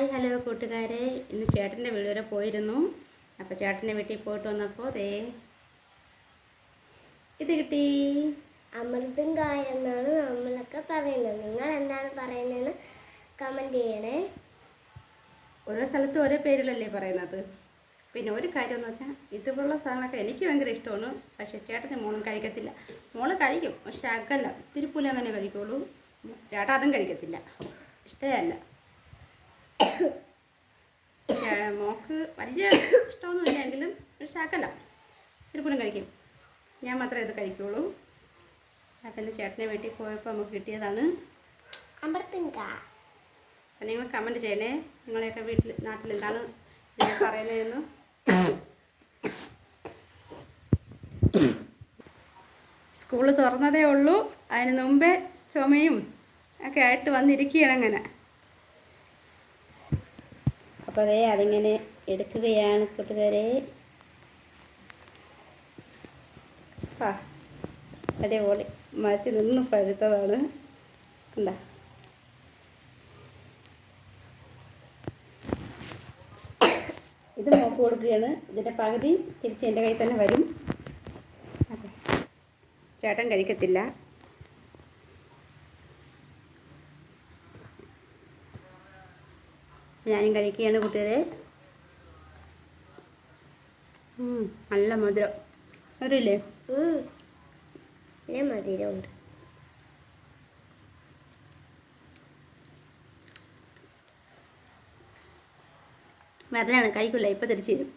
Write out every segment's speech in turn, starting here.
Hi hello കൂട്ടുകാരെ, ഇന്ന് ചേട്ടൻ്റെ വീട് വരെ പോയിരുന്നു. അപ്പോൾ ചേട്ടൻ്റെ വീട്ടിൽ പോയിട്ട് വന്നപ്പോൾ ഇത് കിട്ടി. അമൃതും കായ എന്നാണ് നമ്മളൊക്കെ പറയുന്നത്. നിങ്ങൾ എന്താണ് പറയുന്നതെന്ന് കമൻറ്റ് ചെയ്യണേ. ഓരോ സ്ഥലത്തും ഓരോ പേരിലല്ലേ പറയുന്നത്. പിന്നെ ഒരു കാര്യമെന്ന് വെച്ചാൽ ഇതുപോലുള്ള സാധനങ്ങളൊക്കെ എനിക്ക് ഭയങ്കര ഇഷ്ടമാണ്. പക്ഷേ ചേട്ടൻ്റെ മോളും കഴിക്കത്തില്ല. മോള് കഴിക്കും, പക്ഷെ അകല്ല തിരുപ്പൂല അങ്ങനെ കഴിക്കുള്ളൂ. ചേട്ടൻ അതും കഴിക്കത്തില്ല, ഇഷ്ടമല്ല. മോക്ക് വലിയ ഇഷ്ടമൊന്നുമില്ല എങ്കിലും ഒരു ശാക്കല്ല തിരുപ്പൂലം കഴിക്കും. ഞാൻ മാത്രമേ ഇത് കഴിക്കുള്ളൂ. അപ്പം എൻ്റെ ചേട്ടൻ്റെ വീട്ടിൽ പോയപ്പോൾ നമുക്ക് കിട്ടിയതാണ് അമൃതും കായ. അപ്പം നിങ്ങൾ കമൻറ്റ് ചെയ്യണേ, നിങ്ങളെയൊക്കെ നാട്ടിൽ എന്താണ് പറയുന്നതെന്ന്. സ്കൂള് തുറന്നതേ ഉള്ളൂ, അതിന് മുമ്പേ ചുമയും ഒക്കെ ആയിട്ട് വന്നിരിക്കുകയാണ് അങ്ങനെ. അപ്പോൾ അതിങ്ങനെ എടുക്കുകയാണ് കൂട്ടുകാരെ. അതേപോലെ മരത്തിൽ നിന്ന് പഴുത്തതാണ്, കണ്ടോ. ഇത് മോക്ക് കൊടുക്കുകയാണ്. ഇതിൻ്റെ പകുതി തിരിച്ച് എൻ്റെ കയ്യിൽ തന്നെ വരും. ചേട്ടൻ കഴിക്കത്തില്ല. ഞാനും കഴിക്കുകയാണ് കൂട്ടുകാരെ. നല്ല മധുരം. മധുരമില്ലേ? മധുരമുണ്ട്. വെറുതെയാണ്, കഴിക്കില്ല. ഇപ്പം തിരിച്ചു തരും.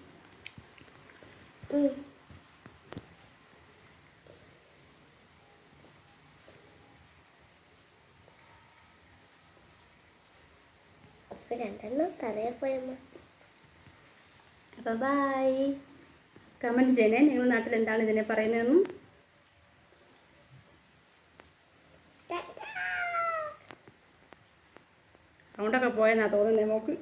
രണ്ടെണ്ണം തലയിൽ പോയമ്മ. അപ്പോൾ ബൈ. കമൻറ്റ് ചെയ്യണേ, നിങ്ങൾ നാട്ടിൽ എന്താണ് ഇതിനെ പറയുന്നതെന്നും. സൗണ്ടൊക്കെ പോയെന്നാ തോന്നുന്നേ മോക്ക്.